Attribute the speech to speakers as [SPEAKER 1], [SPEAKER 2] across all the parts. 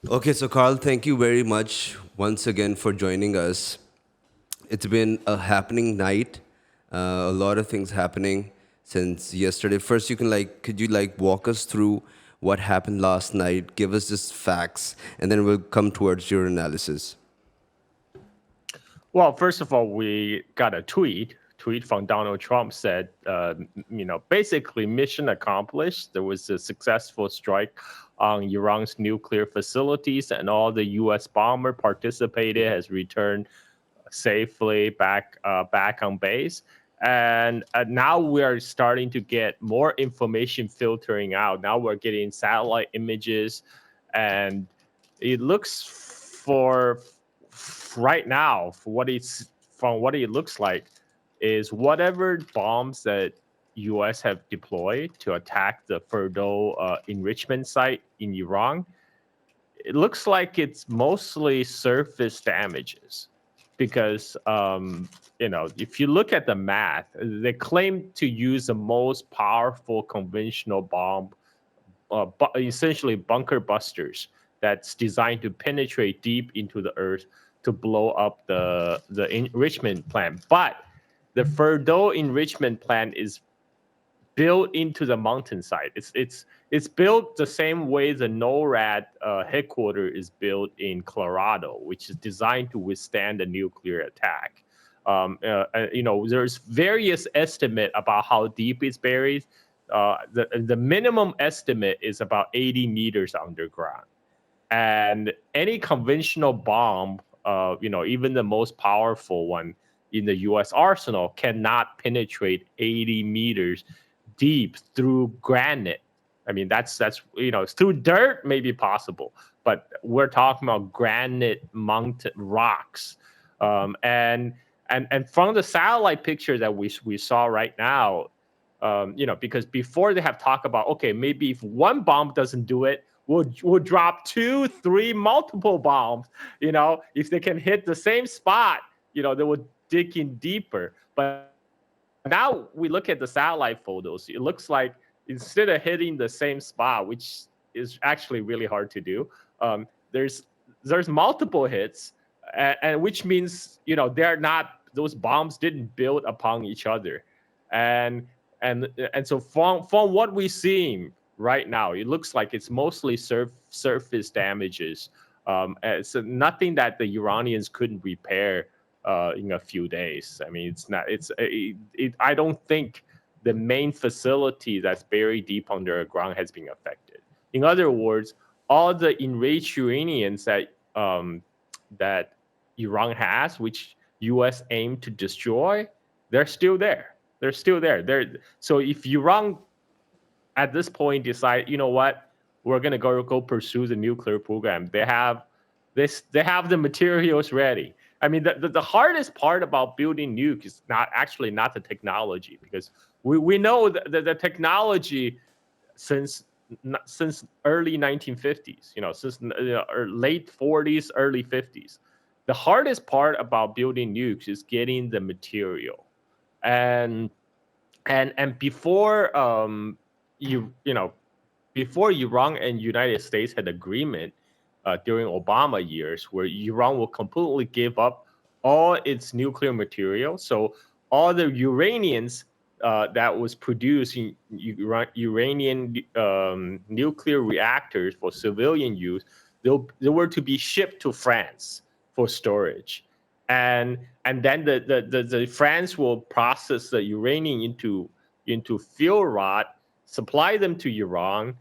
[SPEAKER 1] Okay, so Carl, thank you very much once again for joining us. It's been a happening night, a lot of things happening since yesterday. First, could you walk us through what happened last night? Give us just facts, and then we'll come towards your analysis.
[SPEAKER 2] Well, first of all, we got a tweet from Donald Trump said, basically mission accomplished. There was a successful strike on Iran's nuclear facilities, and all the U.S. bomber participated has returned safely back on base. And now we are starting to get more information filtering out. Now we're getting satellite images, and it looks for right now for what it's from what it looks like is whatever bombs that U.S. have deployed to attack the Fordow enrichment site in Iran. It looks like it's mostly surface damages because if you look at the math, they claim to use the most powerful conventional bomb, essentially bunker busters, that's designed to penetrate deep into the earth to blow up the enrichment plant. But the Fordow enrichment plant is built into the mountainside. It's built the same way the NORAD headquarters is built in Colorado, which is designed to withstand a nuclear attack. There's various estimate about how deep it's buried. The minimum estimate is about 80 meters underground, and any conventional bomb, even the most powerful one in the U.S. arsenal, cannot penetrate 80 meters deep through granite. I mean, that's through dirt maybe possible, but we're talking about granite mountain rocks, and from the satellite picture that we saw right now, because before they have talked about, okay, maybe if one bomb doesn't do it, we'll drop two, three, multiple bombs. If they can hit the same spot, they will dig in deeper. But now we look at the satellite photos. It looks like instead of hitting the same spot, which is actually really hard to do, there's multiple hits, and which means they're not those bombs didn't build upon each other, and so from what we're seeing right now, it looks like it's mostly surface damages. It's nothing that the Iranians couldn't repair in a few days. I mean, it's not. I don't think the main facility that's buried deep underground has been affected. In other words, all the enriched uraniums that Iran has, which U.S. aimed to destroy, they're still there. They're still there. So if Iran at this point decide, what, we're gonna go pursue the nuclear program, they have the materials ready. I mean, the hardest part about building nuke is not the technology, because we know the technology since early 1950s, since late 40s, early 50s. The hardest part about building nukes is getting the material, and before you know before Iran and United States had agreement during Obama years, where Iran will completely give up all its nuclear material. So all the uraniums that was produced in Iranian nuclear reactors for civilian use, they were to be shipped to France for storage, and then the France will process the uranium into fuel rod, supply them to Iran.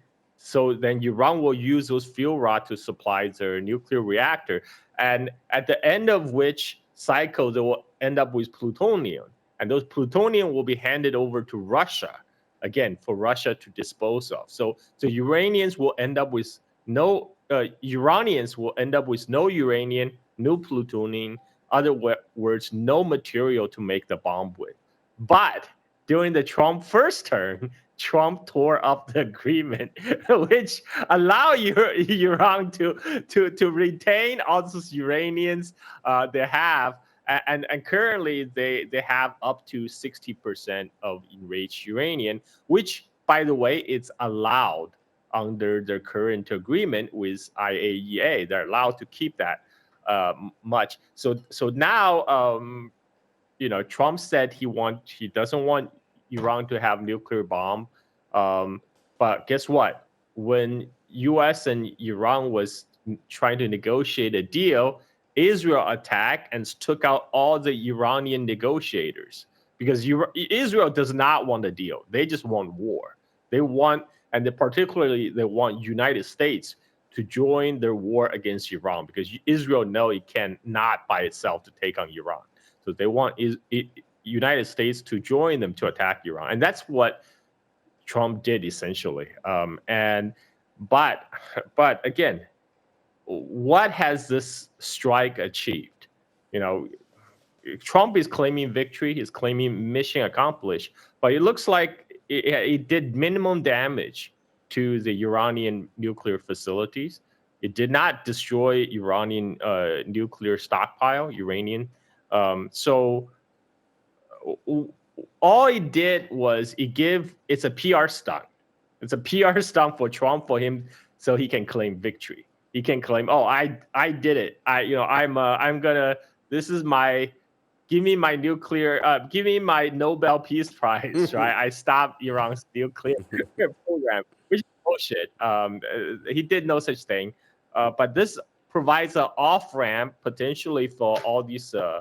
[SPEAKER 2] So then Iran will use those fuel rod to supply their nuclear reactor. And at the end of which cycle, they will end up with plutonium. And those plutonium will be handed over to Russia, again, for Russia to dispose of. So Iranians will end up with no Iranians will end up with no uranium, no plutonium, other words, no material to make the bomb with. But during the Trump first term, Trump tore up the agreement, which allow Iran to retain all those uraniums they have, and currently they have up to 60% of enriched uranium, which, by the way, it's allowed under their current agreement with IAEA. They're allowed to keep that much. So now, Trump said he doesn't want Iran to have nuclear bomb. But guess what? When U.S. and Iran was trying to negotiate a deal, Israel attacked and took out all the Iranian negotiators because Israel does not want a deal. They just want war. They want United States to join their war against Iran because Israel knows it cannot by itself to take on Iran. So they want United States to join them to attack Iran, and that's what Trump did essentially. But again, what has this strike achieved? Trump is claiming victory. He's claiming mission accomplished, but it looks like it did minimum damage to the Iranian nuclear facilities. It did not destroy Iranian nuclear stockpile, uranium. So all it did was it's a PR stunt. It's a PR stunt for Trump, for him, so he can claim victory. He can claim, oh, I did it. Give me my nuclear, give me my Nobel Peace Prize, right? I stopped Iran's nuclear program, which is bullshit. He did no such thing. But this provides an off-ramp potentially for all these the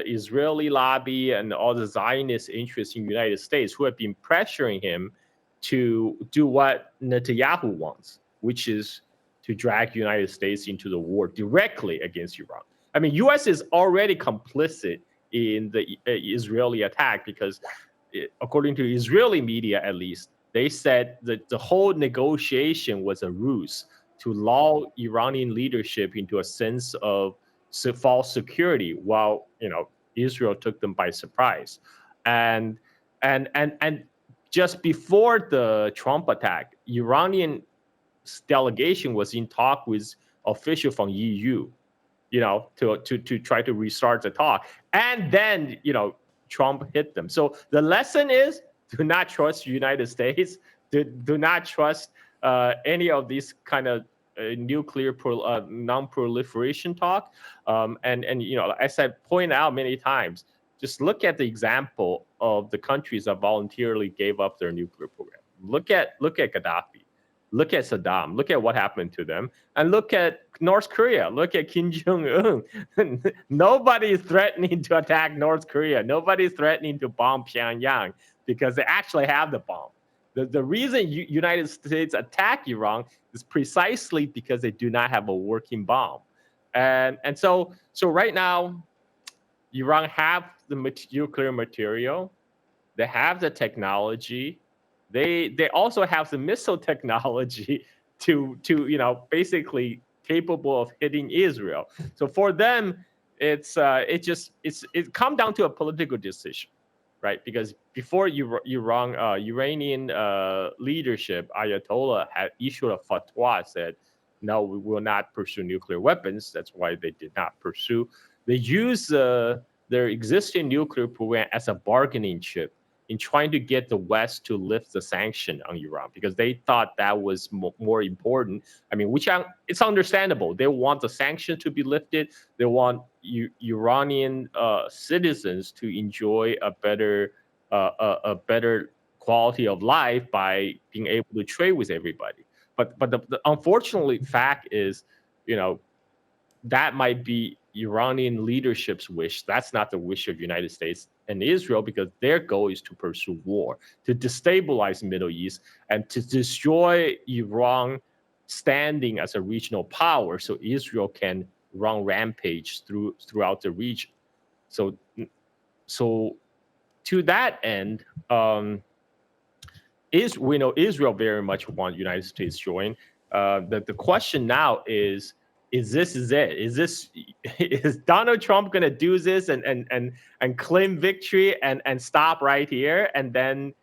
[SPEAKER 2] Israeli lobby and all the Zionist interests in the United States who have been pressuring him to do what Netanyahu wants, which is to drag the United States into the war directly against Iran. I mean, U.S. is already complicit in the Israeli attack because, according to Israeli media at least, they said that the whole negotiation was a ruse to lull Iranian leadership into a sense of false security, while Israel took them by surprise. And just before the Trump attack, Iranian delegation was in talk with officials from EU, to try to restart the talk. And then, Trump hit them. So the lesson is, do not trust the United States. Do not trust any of these kind of nuclear non-proliferation talk. And as I point out many times, just look at the example of the countries that voluntarily gave up their nuclear program. Look at Gaddafi. Look at Saddam. Look at what happened to them. And look at North Korea. Look at Kim Jong-un. Nobody is threatening to attack North Korea. Nobody is threatening to bomb Pyongyang because they actually have the bomb. The reason United States attack Iran is precisely because they do not have a working bomb. And so right now, Iran have the nuclear material. They have the technology. They also have the missile technology to basically capable of hitting Israel. So for them, it come down to a political decision, right? Because before Iranian leadership, Ayatollah had issued a fatwa, said, no, we will not pursue nuclear weapons. That's why they did not pursue. They use their existing nuclear program as a bargaining chip in trying to get the West to lift the sanction on Iran, because they thought that was more important. I mean, it's understandable. They want the sanction to be lifted. They want Iranian citizens to enjoy a better quality of life by being able to trade with everybody. But the unfortunately fact is, that might be Iranian leadership's wish. That's not the wish of the United States and Israel, because their goal is to pursue war, to destabilize the Middle East, and to destroy Iran standing as a regional power so Israel can run rampage throughout the region. So to that end, Israel very much wants the United States to join. The question now is this it? Is Donald Trump going to do this and claim victory and stop right here, and then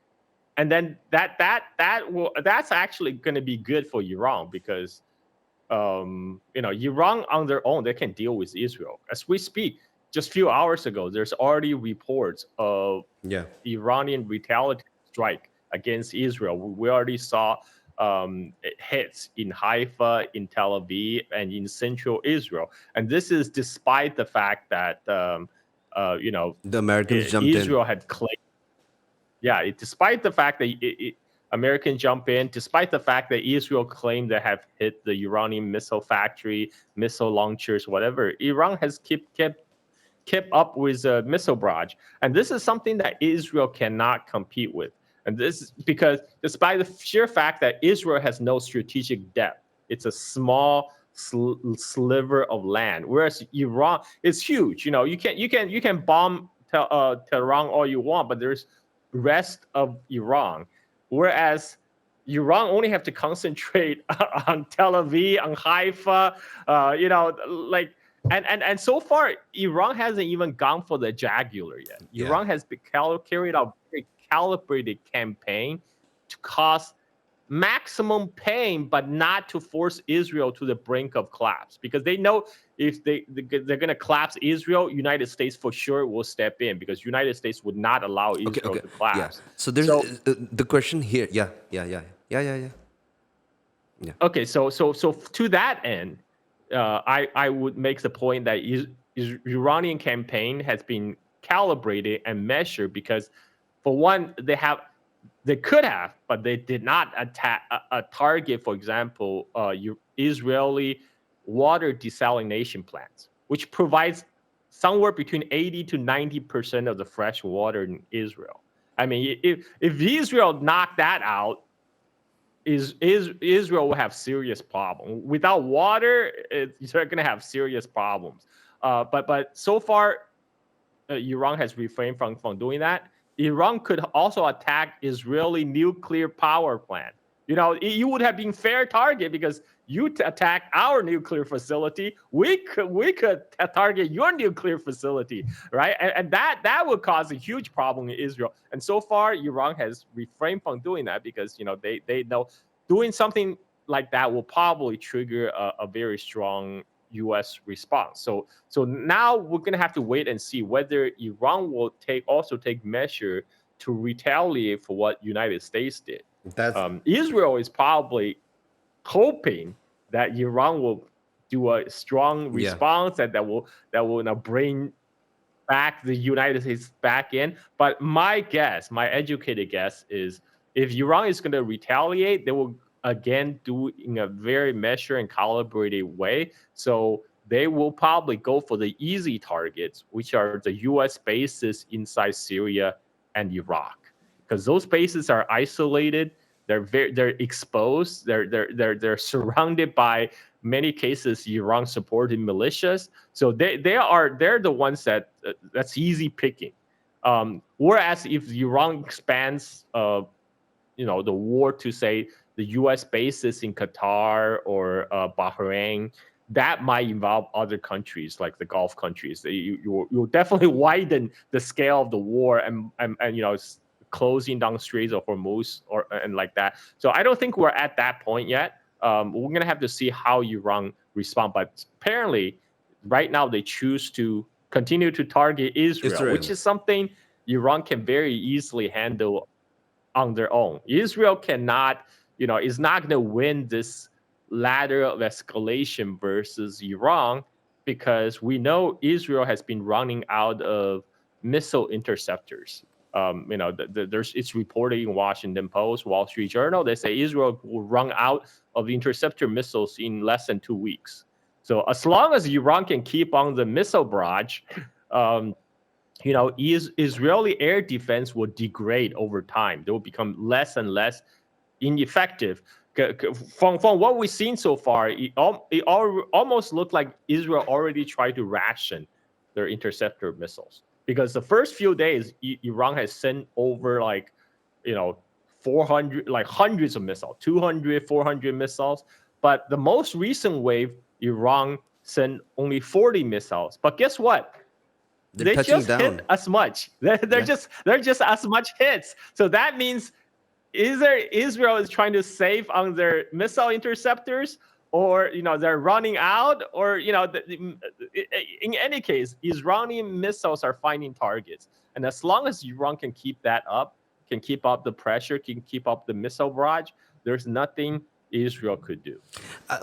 [SPEAKER 2] that's actually going to be good for Iran, because Iran on their own, they can deal with Israel. As we speak, just a few hours ago, there's already reports of Iranian retaliatory strike against Israel. We already saw hits in Haifa, in Tel Aviv, and in central Israel. And this is despite the fact that,
[SPEAKER 1] The Americans jumped in.
[SPEAKER 2] Israel had claimed, despite the fact that Americans jump in, despite the fact that Israel claimed they have hit the Iranian missile factory, missile launchers, whatever, Iran has kept up with a missile barrage. And this is something that Israel cannot compete with. And this is because despite the sheer fact that Israel has no strategic depth, it's a small sliver of land, whereas Iran is huge. You can bomb Tehran all you want, but there's rest of Iran, whereas Iran only have to concentrate on Tel Aviv, on Haifa, and so far Iran hasn't even gone for the jugular yet.
[SPEAKER 1] Yeah.
[SPEAKER 2] Iran has carried out a very calibrated campaign to cause maximum pain, but not to force Israel to the brink of collapse, because they know if they're going to collapse Israel, United States for sure will step in, because United States would not allow Israel to collapse.
[SPEAKER 1] Yeah. So there's the question here. Yeah.
[SPEAKER 2] Okay, so to that end, I would make the point that Iranian campaign has been calibrated and measured, because for one, they could have, but they did not attack a target, for example, Israeli water desalination plants, which provides somewhere between 80 to 90% of the fresh water in Israel. I mean, if Israel knocked that out, Israel will have serious problems. Without water, they're going to have serious problems. But so far, Iran has refrained from doing that. Iran could also attack Israeli nuclear power plant. You would have been fair target, because you attack our nuclear facility. We could target your nuclear facility, right? And that would cause a huge problem in Israel. And so far, Iran has refrained from doing that, because they know doing something like that will probably trigger a very strong U.S. response. So now we're going to have to wait and see whether Iran will take measure to retaliate for what United States did. Israel is probably hoping that Iran will do a strong response, and that will bring back the United States back in. But my educated guess is, if Iran is going to retaliate, they will again do in a very measured and calibrated way. So they will probably go for the easy targets, which are the U.S. bases inside Syria and Iraq, because those bases are isolated. They're exposed. They're surrounded by many cases Iran supported militias. So they're the ones that's easy picking. Whereas if Iran expands the war to, say, the U.S. bases in Qatar or Bahrain, that might involve other countries like the Gulf countries. You'll definitely widen the scale of the war and closing down Straits of Hormuz and like that. So I don't think we're at that point yet. We're going to have to see how Iran respond. But apparently, right now they choose to continue to target Israel, which is something Iran can very easily handle on their own. Israel cannot, is not going to win this ladder of escalation versus Iran, because we know Israel has been running out of missile interceptors. It's reported in Washington Post, Wall Street Journal. They say Israel will run out of the interceptor missiles in less than 2 weeks. So as long as Iran can keep on the missile barrage, Israeli air defense will degrade over time. They will become less and less ineffective. From what we've seen so far, it almost looked like Israel already tried to ration their interceptor missiles, because the first few days Iran has sent over 400, hundreds of missiles, 200, 400 missiles. But the most recent wave, Iran sent only 40 missiles. But guess what? They just hit as much. They're just as much hits. So that means either Israel is trying to save on their missile interceptors, or they're running out, or in any case, Iranian missiles are finding targets, and as long as Iran can keep that up, can keep up the pressure, can keep up the missile barrage, there's nothing Israel could do.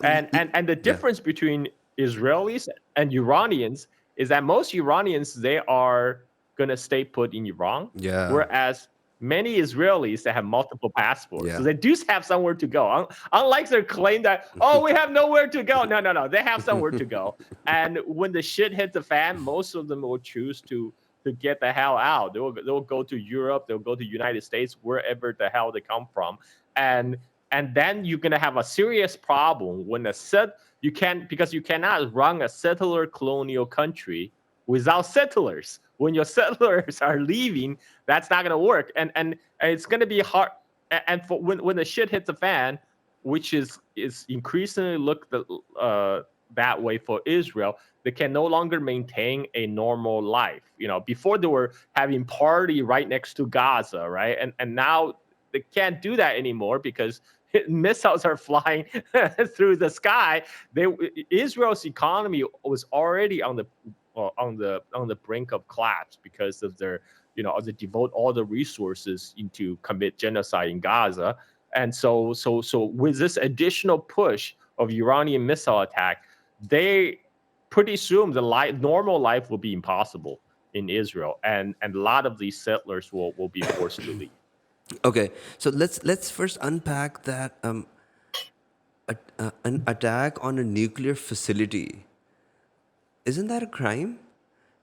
[SPEAKER 2] And the difference between Israelis and Iranians is that most Iranians, they are going to stay put in Iran, whereas many Israelis that have multiple passports, so they do have somewhere to go. Unlike their claim that, oh, we have nowhere to go. No, they have somewhere to go. And when the shit hits the fan, most of them will choose to get the hell out. They'll go to Europe, they'll go to United States, wherever the hell they come from. And then you're gonna have a serious problem when because you cannot run a settler colonial country without settlers. When your settlers are leaving, that's not gonna work, and it's gonna be hard. And for when the shit hits the fan, which is increasingly that way for Israel, they can no longer maintain a normal life. Before they were having party right next to Gaza, right, and now they can't do that anymore because missiles are flying through the sky. Israel's economy was already on the brink of collapse because of their, they devote all the resources into commit genocide in Gaza. And so with this additional push of Iranian missile attack, they pretty soon normal life will be impossible in Israel, and a lot of these settlers will be forced to leave.
[SPEAKER 1] Okay, so let's first unpack that an attack on a nuclear facility. Isn't that a crime?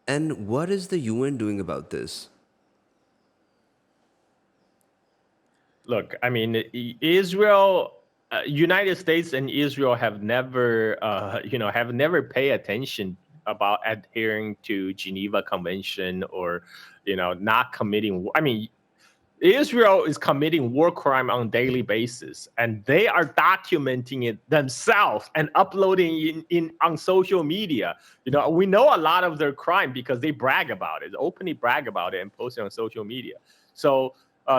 [SPEAKER 1] And what is the UN doing about this?
[SPEAKER 2] Look, I mean, Israel, United States and Israel have never paid attention about adhering to Geneva Convention or, not committing. I mean, Israel is committing war crime on a daily basis, and they are documenting it themselves and uploading on social media. We know a lot of their crime because they brag about it, openly brag about it, and post it on social media. So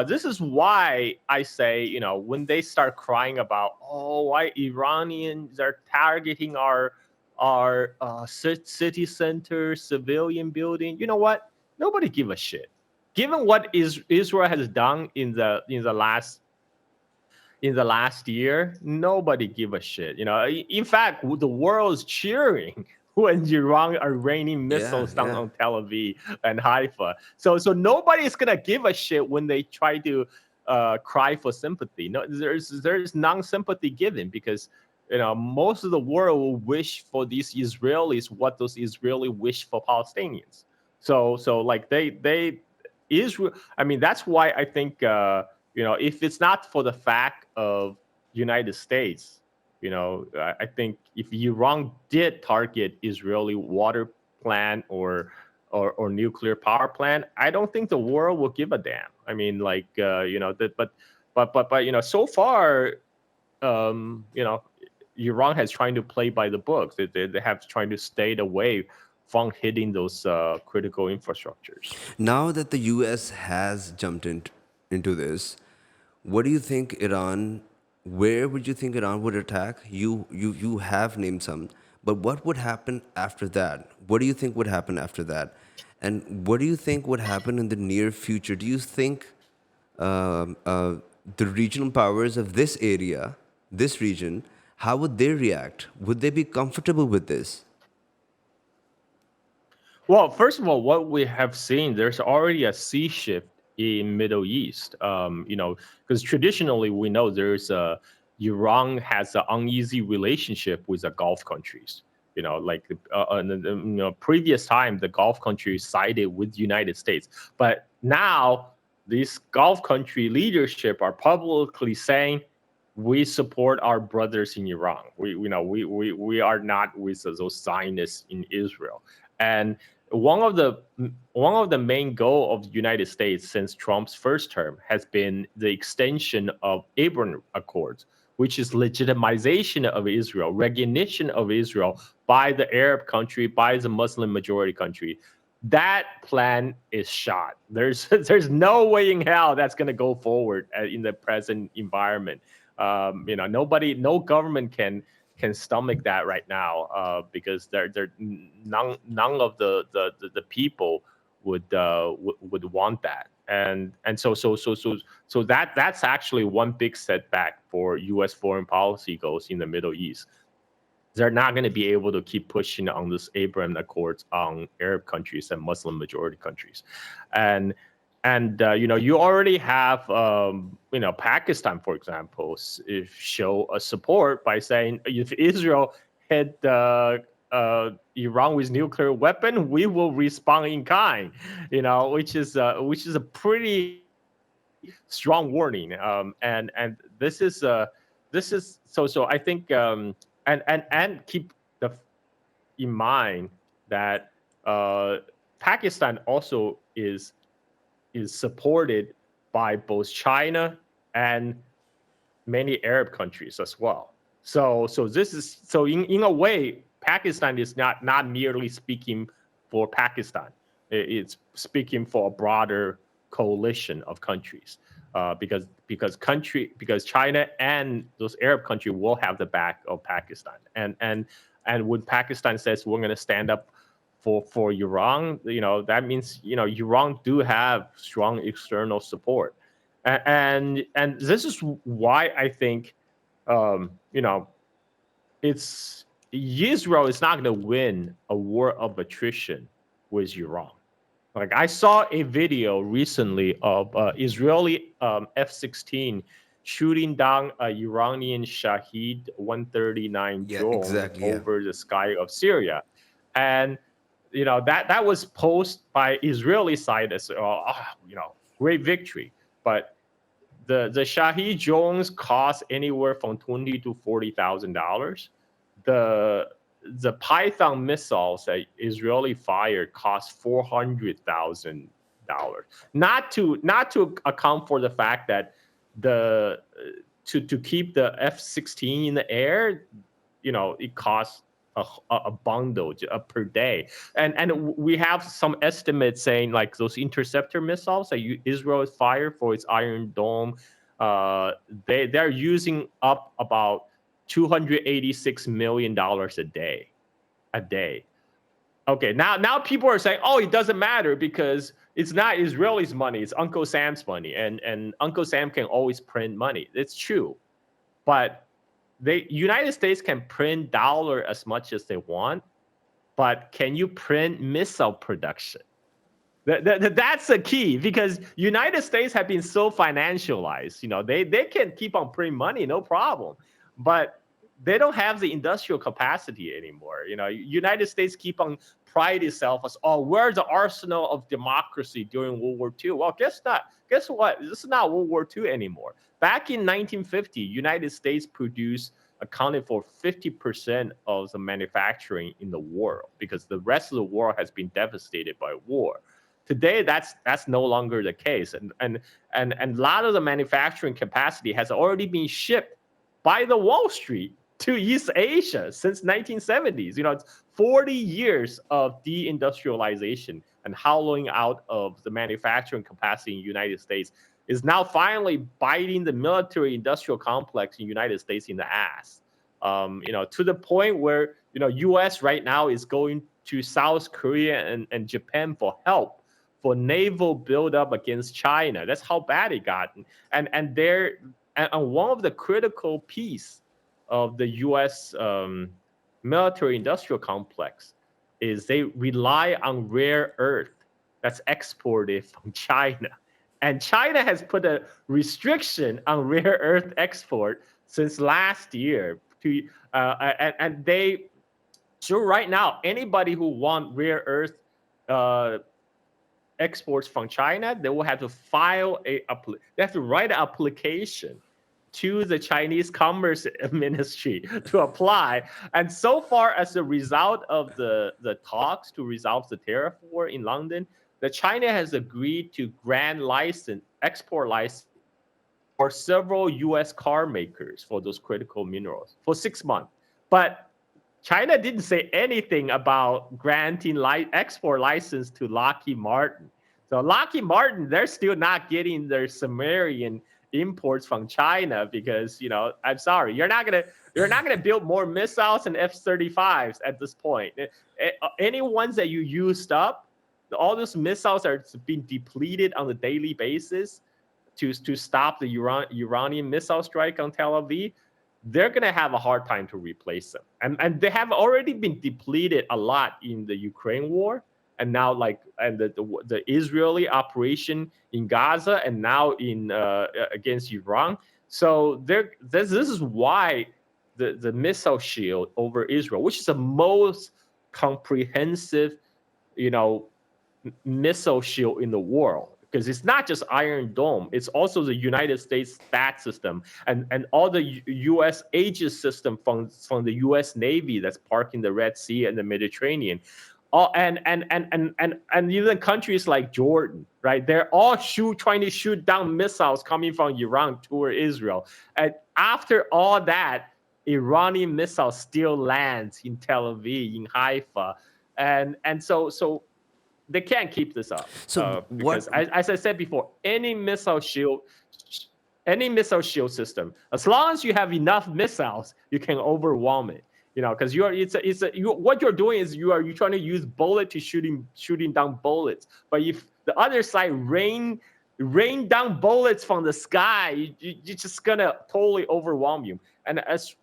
[SPEAKER 2] this is why I say, when they start crying about, why Iranians are targeting our city center, civilian building. You know what? Nobody give a shit. Given what Israel has done in the last year, nobody give a shit. In fact, the world's cheering when Iran are raining missiles down on Tel Aviv and Haifa. So nobody's gonna give a shit when they try to cry for sympathy. No, there's non-sympathy given because most of the world will wish for these Israelis what those Israelis wish for Palestinians. So like they Israel. I mean, that's why I think if it's not for the fact of United States, I think if Iran did target Israeli water plant or nuclear power plant, I don't think the world will give a damn. I mean, but so far, Iran has trying to play by the books. They have trying to stay away from hitting those critical infrastructures.
[SPEAKER 1] Now that the U.S. has jumped into this, what do you think Iran? Where would you think Iran would attack? You have named some, but what would happen after that? What do you think would happen after that? And what do you think would happen in the near future? Do you think the regional powers of this area, this region, how would they react? Would they be comfortable with this?
[SPEAKER 2] Well, first of all, what we have seen, there's already a sea shift in Middle East. Because traditionally we know Iran has an uneasy relationship with the Gulf countries. Previous time the Gulf countries sided with the United States, but now these Gulf country leadership are publicly saying we support our brothers in Iran. We are not with those Zionists in Israel. And one of the main goal of the United States since Trump's first term has been the extension of Abraham Accords, which is legitimization of Israel, recognition of Israel by the Arab country, by the Muslim majority country. That plan is shot. There's no way in hell that's going to go forward in the present environment. No government can stomach that right now because none of the people would want that. And so that's actually one big setback for U.S. foreign policy goals in the Middle East. They're not going to be able to keep pushing on this Abraham Accords on Arab countries and Muslim majority countries, and you already have Pakistan, for example, show a support by saying if Israel hit Iran with nuclear weapon, we will respond in kind, which is a pretty strong warning. And this is so I think and keep in mind that Pakistan also is supported by both China and many Arab countries as well. So this is in a way, Pakistan is not merely speaking for Pakistan. It's speaking for a broader coalition of countries, because China and those Arab countries will have the back of Pakistan, and when Pakistan says we're going to stand up for Iran, that means Iran do have strong external support, and this is why I think it's Israel is not going to win a war of attrition with Iran. Like, I saw a video recently of Israeli F-16 shooting down a Iranian Shahed 139 drone over the sky of Syria, and that was posed by Israeli side as great victory, but the Shahed drones cost anywhere from $20,000 to $40,000. The Python missiles that Israeli fired cost $400,000. Not to account for the fact that to keep the F-16 in the air, it costs a bundle per day, and we have some estimates saying like those interceptor missiles that Israel has fired for its Iron Dome, they're using up about $286 million a day. Okay, now people are saying, oh, it doesn't matter because it's not Israelis' money, it's Uncle Sam's money, and Uncle Sam can always print money. It's true, but the United States can print dollar as much as they want, but can you print missile production? That's the key, because United States have been so financialized. They can keep on printing money, no problem, but they don't have the industrial capacity anymore. United States keep on pride itself as, oh, we're the arsenal of democracy during World War II. Well, guess what? This is not World War II anymore. Back in 1950, United States accounted for 50% of the manufacturing in the world, because the rest of the world has been devastated by war. Today, that's no longer the case, and a lot of the manufacturing capacity has already been shipped by the Wall Street to East Asia since 1970s. It's 40 years of deindustrialization and hollowing out of the manufacturing capacity in the United States is now finally biting the military industrial complex in the United States in the ass. To the point where U.S. right now is going to South Korea and Japan for help for naval buildup against China. That's how bad it got. And one of the critical piece of the U.S. Military industrial complex is they rely on rare earth that's exported from China. And China has put a restriction on rare earth export since last year. So right now, anybody who want rare earth exports from China, they will have to they have to write an application to the Chinese Commerce Ministry to apply. And so far, as a result of the talks to resolve the tariff war in London, China has agreed to grant export license for several U.S. car makers for those critical minerals for 6 months. But China didn't say anything about granting export license to Lockheed Martin. So Lockheed Martin, they're still not getting their Sumerian imports from China because, I'm sorry, you're not gonna build more missiles and F-35s at this point. Any ones that you used up, all those missiles are being depleted on a daily basis to stop the Iranian missile strike on Tel Aviv, they're going to have a hard time to replace them. And they have already been depleted a lot in the Ukraine war, and now the Israeli operation in Gaza, and now in against Iran. So this is why the missile shield over Israel, which is the most comprehensive, missile shield in the world, because it's not just Iron Dome, it's also the United States THAAD system and all the U.S. Aegis system from the U.S. Navy that's parked in the Red Sea and the Mediterranean. And even countries like Jordan, right? They're all trying to shoot down missiles coming from Iran toward Israel. And after all that, Iranian missiles still lands in Tel Aviv, in Haifa, and so they can't keep this up.
[SPEAKER 1] So
[SPEAKER 2] because, as I said before, any missile shield system, as long as you have enough missiles, you can overwhelm it. Because what you're doing is you're trying to use bullet to shooting down bullets. But if the other side rain down bullets from the sky, you're just gonna totally overwhelm you. And as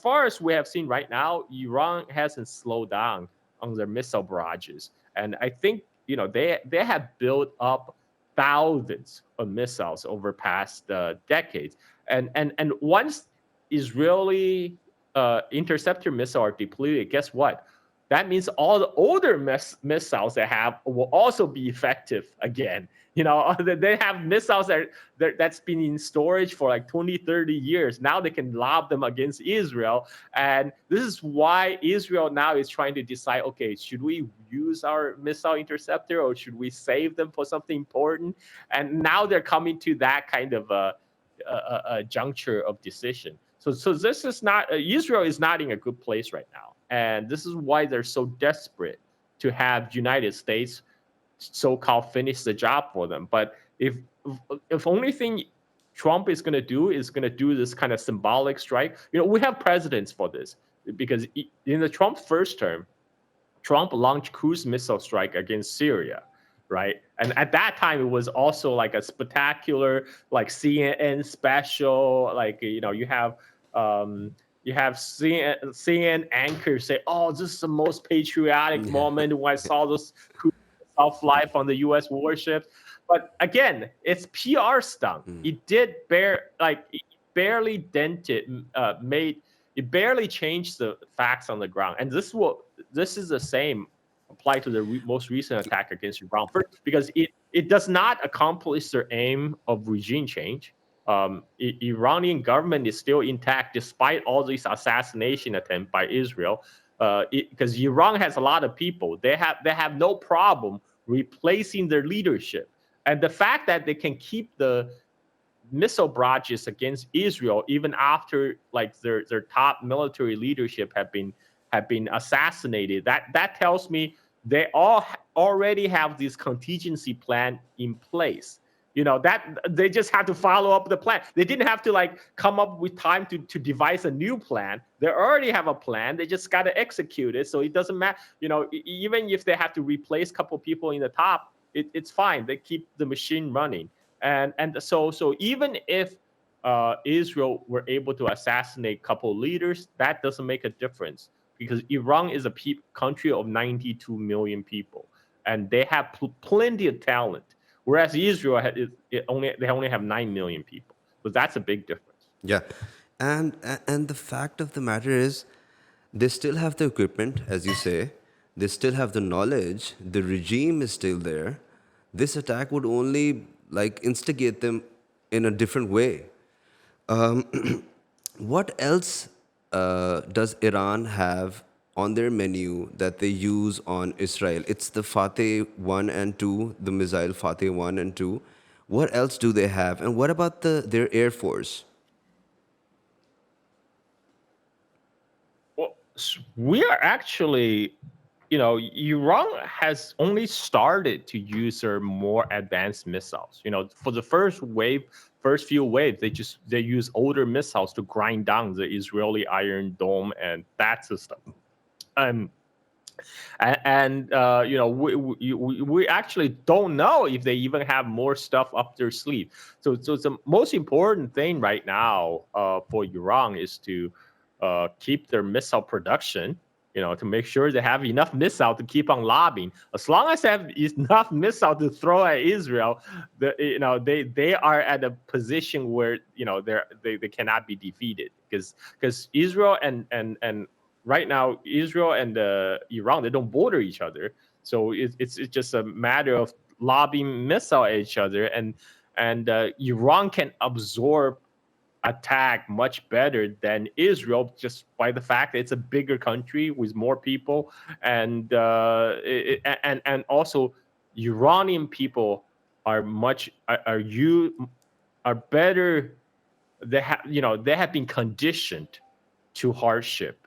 [SPEAKER 2] far as we have seen right now, Iran hasn't slowed down on their missile barrages, and I think they have built up thousands of missiles over past decades, and once Israeli interceptor missiles are depleted, guess what? That means all the older missiles they have will also be effective again. They have missiles that's been in storage for like 20, 30 years. Now they can lob them against Israel. And this is why Israel now is trying to decide, okay, should we use our missile interceptor or should we save them for something important? And now they're coming to that kind of a juncture of decision. So this is not, Israel is not in a good place right now. And this is why they're so desperate to have United States so-called finish the job for them. But if only thing Trump is going to do this kind of symbolic strike, we have precedents for this, because in the Trump first term, Trump launched cruise missile strike against Syria, right? And at that time, it was also like a spectacular, like CNN special, like you have CNN anchors say, "Oh, this is the most patriotic moment when I saw this cruise missile fly from the U.S. warships." But again, it's PR stunt. It barely dented, it barely changed the facts on the ground. And this is the same apply to the most recent attack against Iran, because it does not accomplish their aim of regime change. Iranian government is still intact despite all these assassination attempts by Israel, because Iran has a lot of people. They have no problem replacing their leadership, and the fact that they can keep the missile barrages against Israel even after like their top military leadership have been assassinated, that tells me they all already have this contingency plan in place. That they just have to follow up the plan. They didn't have to like come up with time to devise a new plan. They already have a plan. They just got to execute it. So it doesn't matter. Even if they have to replace a couple people in the top, it's fine. They keep the machine running. And so even if Israel were able to assassinate a couple leaders, that doesn't make a difference, because Iran is a country of 92 million people, and they have plenty of talent. Whereas Israel, they only have 9 million people. So that's a big difference.
[SPEAKER 1] Yeah. And the fact of the matter is, they still have the equipment, as you say. They still have the knowledge. The regime is still there. This attack would only like instigate them in a different way. What else does Iran have on their menu that they use on Israel? It's the Fateh 1 and 2, the missile Fateh 1 and 2. What else do they have? And what about their Air Force?
[SPEAKER 2] Well, we are actually, Iran has only started to use their more advanced missiles. For the first few waves, they use older missiles to grind down the Israeli Iron Dome and that system. We actually don't know if they even have more stuff up their sleeve. So the most important thing right now for Iran is to keep their missile production, to make sure they have enough missile to keep on lobbing. As long as they have enough missile to throw at Israel, they are at a position where they cannot be defeated, because Israel and right now Israel and Iran, they don't border each other, so it's just a matter of lobbing missile at each other, and Iran can absorb attack much better than Israel, just by the fact that it's a bigger country with more people, and also Iranian people are better. They have been conditioned to hardship,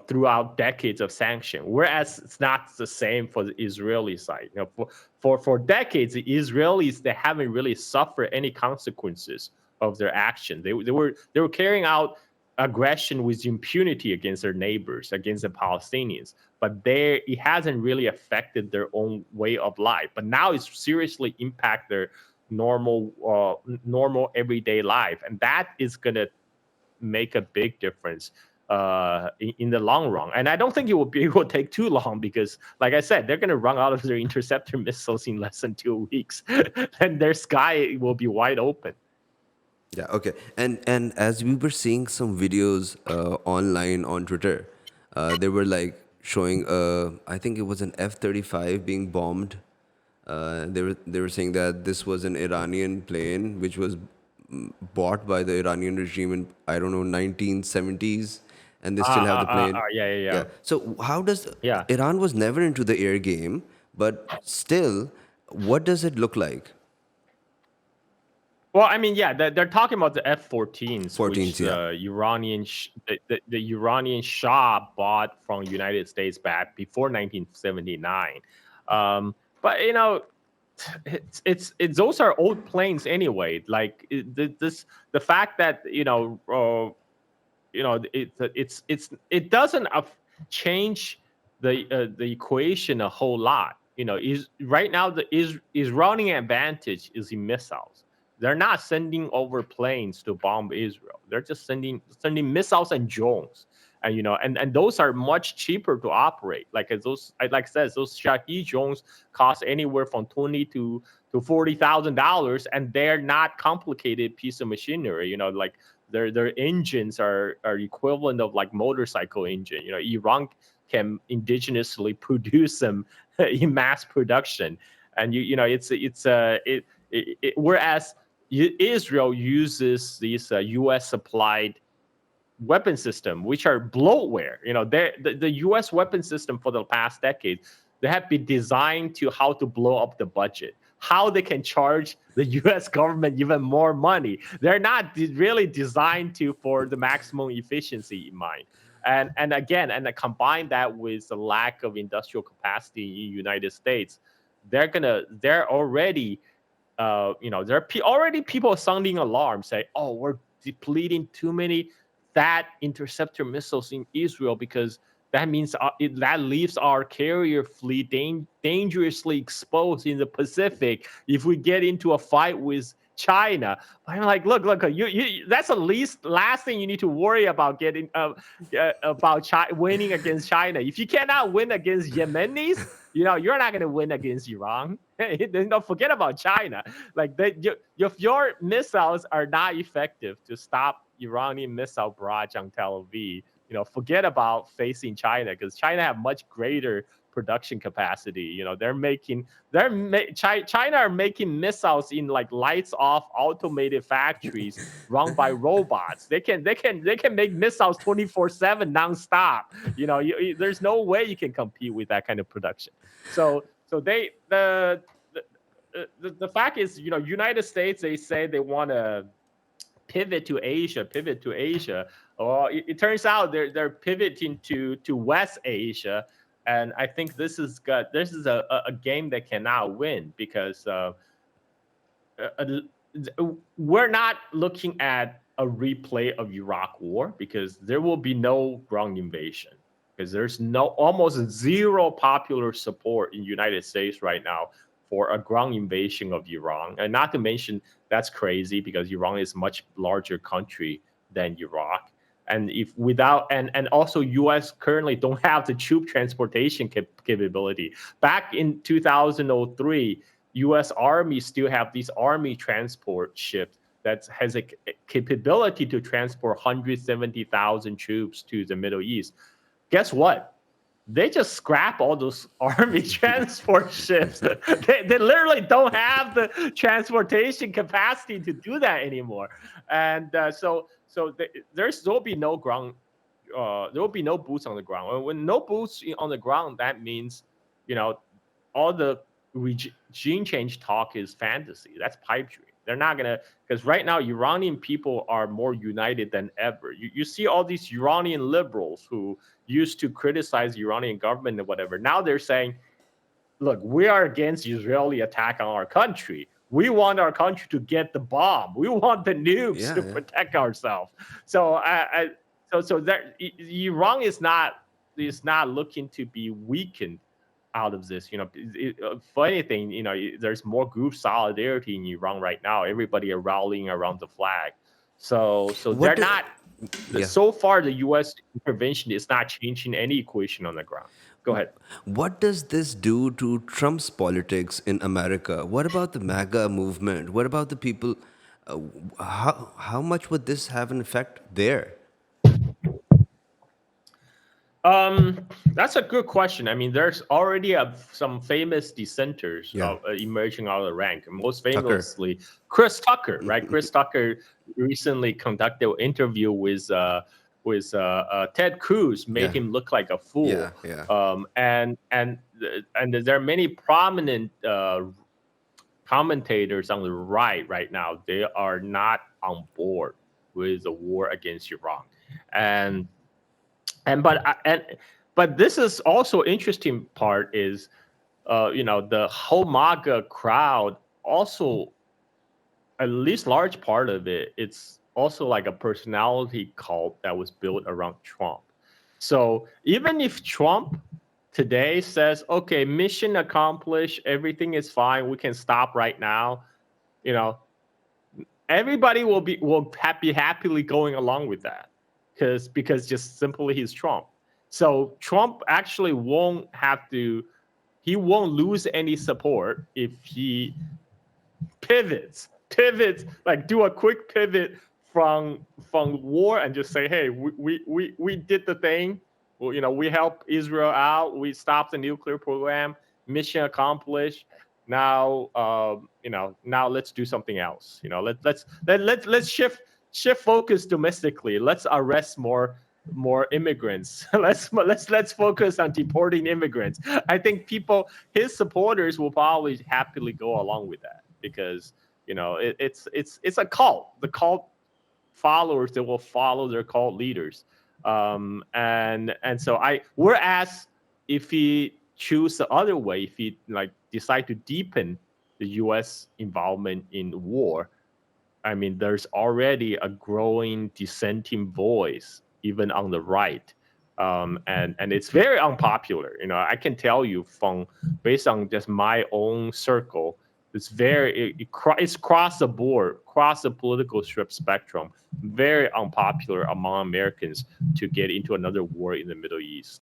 [SPEAKER 2] throughout decades of sanction. Whereas it's not the same for the Israeli side. For decades, the Israelis, they haven't really suffered any consequences of their action. They were carrying out aggression with impunity against their neighbors, against the Palestinians. But it hasn't really affected their own way of life. But now it's seriously impact their normal everyday life, and that is gonna make a big difference in the long run. And I don't think it will take too long, because, like I said, they're going to run out of their interceptor missiles in less than 2 weeks, and their sky will be wide open.
[SPEAKER 1] Yeah, okay. And as we were seeing some videos online on Twitter, they were like showing I think it was an F-35 being bombed. They were saying that this was an Iranian plane which was bought by the Iranian regime in, I don't know, 1970s, and they still have the plane.
[SPEAKER 2] Yeah,
[SPEAKER 1] Yeah. So how does
[SPEAKER 2] yeah.
[SPEAKER 1] Iran was never into the air game, but still, what does it look like?
[SPEAKER 2] Well, I mean, yeah, they're talking about the F-14s, which
[SPEAKER 1] 14s, yeah.
[SPEAKER 2] the Iranian Shah bought from United States back before 1979. But it's those are old planes anyway. Like the fact that it doesn't change the equation a whole lot. Is right now the Iranian advantage is in missiles. They're not sending over planes to bomb Israel. They're just sending missiles and drones, and those are much cheaper to operate. Like I said, those Shahed drones cost anywhere from $20,000 to $40,000, and they're not complicated piece of machinery. Like their engines are equivalent of like motorcycle engine. Iran can indigenously produce them in mass production, and whereas Israel uses these U.S. supplied weapon system, which are bloatware. The U.S. weapon system for the past decade, they have been designed to how to blow up the budget, how they can charge the U.S. government even more money. They're not really designed for the maximum efficiency in mind. And again, combine that with the lack of industrial capacity in the United States, they're already there are already people sounding alarm, say, "Oh, we're depleting too many THAAD interceptor missiles in Israel, because that means that leaves our carrier fleet dangerously exposed in the Pacific if we get into a fight with China." I'm like, look, that's the last thing you need to worry about, getting about winning against China. If you cannot win against Yemenis, you're not going to win against Iran. Don't forget about China. Like if your missiles are not effective to stop Iranian missile barrage on Tel Aviv, forget about facing China, because China have much greater production capacity. China are making missiles in like lights off automated factories run by robots. They can make missiles 24/7 nonstop. There's no way you can compete with that kind of production. So the fact is, United States, they say they want to pivot to Asia. Well, it turns out they're pivoting to West Asia, and I think this is a game that cannot win, because we're not looking at a replay of Iraq War, because there will be no ground invasion. because there's almost zero popular support in the United States right now for a ground invasion of Iran. And not to mention, that's crazy because Iran is a much larger country than Iraq. And if without and also U.S. currently don't have the troop transportation capability. Back in 2003, U.S. Army still have these army transport ships that has a capability to transport 170,000 troops to the Middle East. Guess what? They just scrap all those army transport ships. They literally don't have the transportation capacity to do that anymore. And there will be no ground. There will be no boots on the ground. When no boots on the ground, that means, all the regime change talk is fantasy. That's pipe dream. They're not gonna, because right now Iranian people are more united than ever. You see all these Iranian liberals who used to criticize the Iranian government and whatever. Now they're saying, look, we are against Israeli attack on our country. We want our country to get the bomb. We want the nukes to protect ourselves. So Iran is not looking to be weakened out of this. For anything, there's more group solidarity in Iran right now. Everybody are rallying around the flag. So they're not. So far, the U.S. intervention is not changing any equation on the ground. Go ahead.
[SPEAKER 1] What does this do to Trump's politics in America? What about the MAGA movement? What about the people? How much would this have an effect there?
[SPEAKER 2] That's a good question. I mean, there's already some famous dissenters emerging out of the rank. Most famously, Chris Tucker, right? Chris Tucker recently conducted an interview with Ted Cruz, made him look like a fool. And there are many prominent commentators on the right now. They are not on board with the war against Iran, but this is also interesting part is, the whole MAGA crowd also, at least large part of it, it's also like a personality cult that was built around Trump. So even if Trump today says, okay, mission accomplished, everything is fine, we can stop right now, everybody will be happily going along with that. Because just simply he's Trump. So Trump actually won't lose any support if he pivots, like do a quick pivot from war and just say, hey, we did the thing. Well, we helped Israel out. We stopped the nuclear program. Mission accomplished. Now, now let's do something else. Let's shift focus domestically. Let's arrest more immigrants. let's focus on deporting immigrants. I think his supporters will probably happily go along with that because it's a cult. The cult followers that will follow their cult leaders. And so whereas if he choose the other way, if he decide to deepen the U.S. involvement in war, I mean, there's already a growing dissenting voice, even on the right. And it's very unpopular. I can tell you based on just my own circle, it's it's across the board, across the political spectrum, very unpopular among Americans to get into another war in the Middle East.